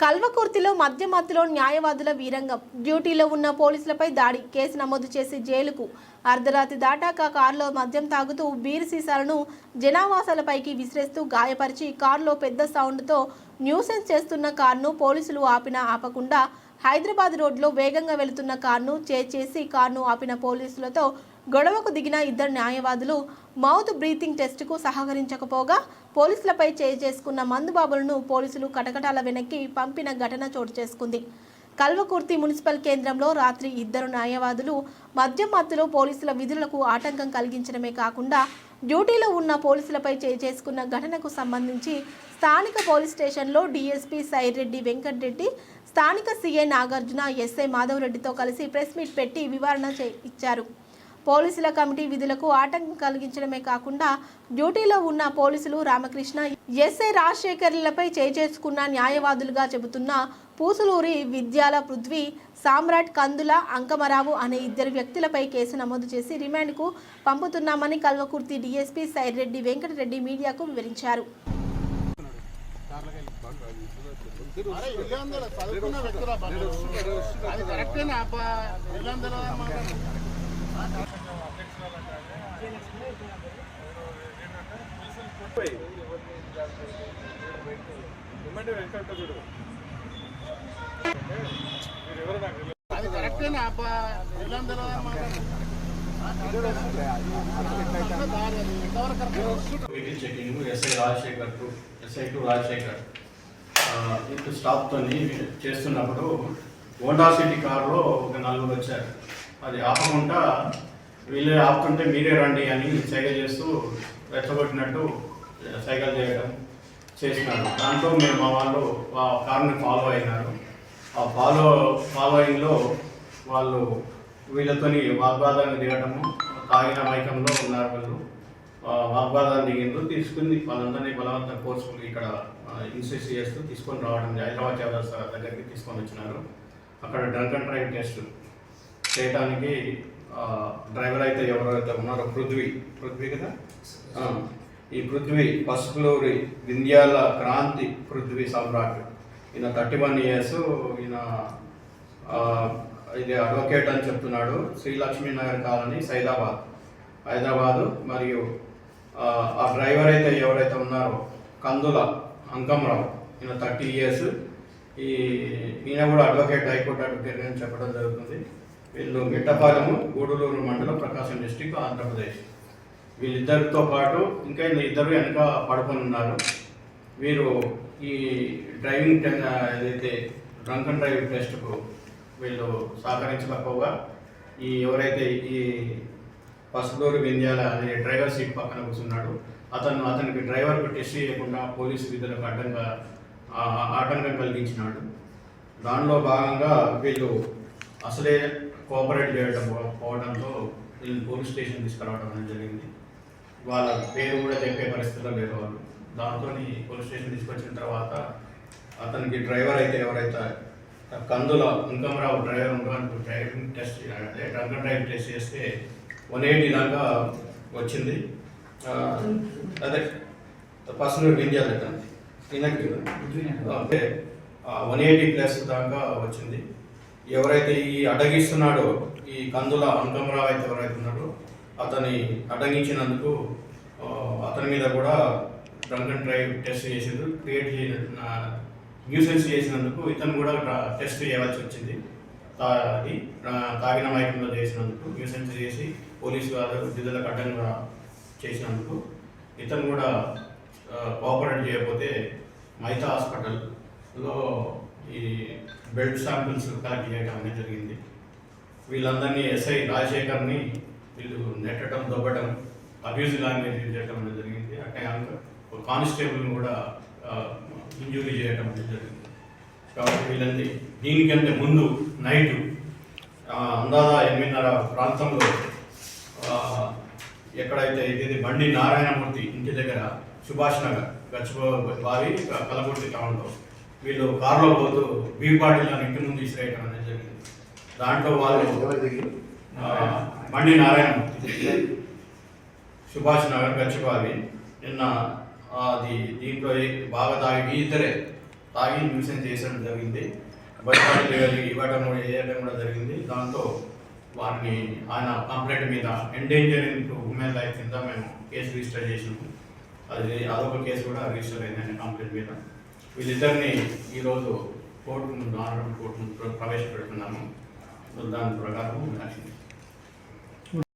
కల్వకుర్తిలో మధ్యలో న్యాయవాదుల వీరంగం. డ్యూటీలో ఉన్న పోలీసులపై దాడి. కేసు నమోదు చేసి జైలుకు. అర్ధరాత్రి దాటాక కారులో మద్యం తాగుతూ బీర్ సీసాలను జనావాసాలపైకి విసిరేస్తూ గాయపరిచి కారులో పెద్ద సౌండ్తో న్యూసెన్స్ చేస్తున్న కారును పోలీసులు ఆపకుండా హైదరాబాద్ రోడ్లో వేగంగా వెళుతున్న కారును చేసి కారును ఆపిన పోలీసులతో గొడవకు దిగిన ఇద్దరు న్యాయవాదులు మౌత్ బ్రీతింగ్ టెస్టుకు సహకరించకపోగా పోలీసులపై చేసుకున్న మందుబాబులను పోలీసులు కటకటాల వెనక్కి పంపిన ఘటన చోటు చేసుకుంది. కల్వకుర్తి మున్సిపల్ కేంద్రంలో రాత్రి ఇద్దరు న్యాయవాదులు మద్యంలో పోలీసుల విధులకు ఆటంకం కలిగించడమే కాకుండా డ్యూటీలో ఉన్న పోలీసులపై చేసుకున్న ఘటనకు సంబంధించి స్థానిక పోలీస్ స్టేషన్లో డీఎస్పీ సైరెడ్డి వెంకటరెడ్డి, స్థానిక సీఐ నాగార్జున, ఎస్ఐ మాధవరెడ్డితో కలిసి ప్రెస్ మీట్ పెట్టి వివరణ ఇచ్చారు. పోలీసుల కమిటీ విధులకు ఆటంకం కలిగించడమే కాకుండా డ్యూటీలో ఉన్న పోలీసులు రామకృష్ణ, ఎస్ఐ రాజశేఖర్లపై చేసుకున్న న్యాయవాదులుగా చెబుతున్న పూసులూరి విద్యాల పృథ్వీ, సామ్రాట్ కందుల అంకమరావు అనే ఇద్దరు వ్యక్తులపై కేసు నమోదు చేసి రిమాండ్కు పంపుతున్నామని కల్వకుర్తి డీఎస్పీ సైరెడ్డి వెంకటరెడ్డి మీడియాకు వివరించారు. ఎస్ఐ రాజశేఖర్ ఇటు స్టాప్తో చేస్తున్నప్పుడు హోండా సిటీ కారులో ఒక నలుగురు వచ్చారు. అది ఆపకుండా వీళ్ళే ఆపుతుంటే మీరే రండి అని సైకిల్ చేస్తూ రెచ్చగొట్టినట్టు సైకిల్ చేయడం చేసినారు. దాంతో మేము మా వాళ్ళు ఆ కారుని ఫాలో అయినారు. ఆ ఫాలోయింగ్లో వాళ్ళు వీళ్ళతోని వాగ్వాదాన్ని దిగడము, తాగిన మైకంలో ఉన్నారు. వాళ్ళు వాగ్వాదాన్ని దిగిండ్రు, తీసుకుని వాళ్ళందరినీ బలవంతం కోర్సుకుని ఇక్కడ ఇన్సిస్ట్ చేస్తూ తీసుకొని రావడం హైదరాబాద్ చౌరస్తా దగ్గరికి తీసుకొని వచ్చినారు. అక్కడ డ్రంక్ అండ్ డ్రైవ్ టెస్ట్ చేయడానికి డ్రైవర్ అయితే ఎవరైతే ఉన్నారో పృథ్వీ కదా, ఈ పృథ్వీ పసుపులూరి వింధ్యాల క్రాంతి పృథ్వీ సామ్రాట్, ఈయన 31 years. ఈయన ఇది అడ్వకేట్ అని చెప్తున్నాడు. శ్రీలక్ష్మీనగర్ కాలనీ హైదరాబాదు. మరియు ఆ డ్రైవర్ అయితే ఎవరైతే ఉన్నారో కందుల అంకమరావు, ఈయన 30 years. ఈయన కూడా అడ్వకేట్, హైకోర్టు అడ్వకేట్ అని చెప్పడం జరుగుతుంది. వీళ్ళు మిట్టపాలెము, గూడూరు మండలం, ప్రకాశం డిస్టిక్, ఆంధ్రప్రదేశ్. వీళ్ళిద్దరితో పాటు ఇంకా ఇద్దరు వెనక పడుకొని ఉన్నారు. వీరు ఈ డ్రైవింగ్ ఏదైతే డ్రంక్ అండ్ డ్రైవ్ టెస్ట్కు వీళ్ళు సహకరించకపోగా ఎవరైతే ఈ పసుపులూరి వింధ్యాల అనే డ్రైవర్ సీట్ పక్కన కూర్చున్నాడు, అతనికి డ్రైవర్కు టెస్ట్ చేయకుండా పోలీసు విధులకు ఆటంకం కలిగించినాడు. దానిలో భాగంగా వీళ్ళు అసలే కోఆపరేట్ పోవడంతో వీళ్ళని పోలీస్ స్టేషన్ తీసుకురావడం అనేది జరిగింది. వాళ్ళ పేరు కూడా చెప్పే పరిస్థితిలో లేరు వాళ్ళు. దాంతో పోలీస్ స్టేషన్ తీసుకొచ్చిన తర్వాత అతనికి డ్రైవర్ అయితే ఎవరైతే కందుల అంకమరావు డ్రైవర్ ఉండడానికి driving test drunk and drive test చేస్తే 180 దాకా వచ్చింది. అదే పర్సనల్ వింధ్యాలు ఈయనకి 180+ దాకా వచ్చింది. ఎవరైతే ఈ అడ్డగిస్తున్నాడో ఈ కందుల అంకమరావు అయితే ఎవరైతే ఉన్నాడో అతన్ని అడ్డగించినందుకు అతని మీద కూడా డ్రంక్ అండ్ డ్రైవ్ టెస్ట్ చేసిండ్రు. న్యూసెన్స్ చేసినందుకు ఇతను కూడా టెస్ట్ చేయవలసి వచ్చింది. తాగిన మైకంలో చేసినందుకు న్యూసెన్స్ చేసి పోలీసు విధులకు అడ్డంగా చేసినందుకు ఇతను కూడా కోఆపరేట్ చేయకపోతే మైతా హాస్పిటల్లో ఈ బ్లడ్ శాంపిల్స్ కలెక్ట్ చేయడం అనేది జరిగింది. వీళ్ళందరినీ ఎస్ఐ రాజశేఖర్ని వీళ్ళు నెట్టడం, దొబ్బడం, అబ్యూజ్ లాంగ్వేజ్ చేయడం అనేది జరిగింది. అట్టే కానిస్టేబుల్ని కూడా ఇంజూరీ చేయడం అనేది జరిగింది. కాబట్టి వీళ్ళని దీనికంటే ముందు నైట్ అందాజ 8:30 ప్రాంతంలో ఎక్కడైతే ఇది బండి నారాయణమూర్తి ఇంటి దగ్గర సుభాష్ నగర్ గచ్చిబౌలి కలకుర్తి టౌన్లో వీళ్ళు కారులో పోతూ బీర్ బాటిల్ ఇంటి ముందు ఇసిరేయడం అనేది జరిగింది. దాంట్లో వాళ్ళు బండి నారాయణమూర్తి, సుభాష్ నగర్ గచ్చిబౌలి నిన్న అది దీంట్లో బాగా తాగి ఇద్దరే తాగి న్యూసెన్స్ చేసడం జరిగింది. బయట ఇవ్వడం కూడా చేయడం కూడా జరిగింది. దాంతో వారిని ఆయన కంప్లైంట్ మీద ఎండేంజరింగ్ టు ఉమెన్ లైఫ్ కింద మేము కేసు రిజిస్టర్ చేసినాము. అదొక కేసు కూడా రిజిస్టర్ అయింది ఆయన కంప్లైంట్ మీద. వీళ్ళిద్దరిని ఈరోజు కోర్టు ప్రవేశపెడుతున్నాము. దాని ప్రకారం యాక్షన్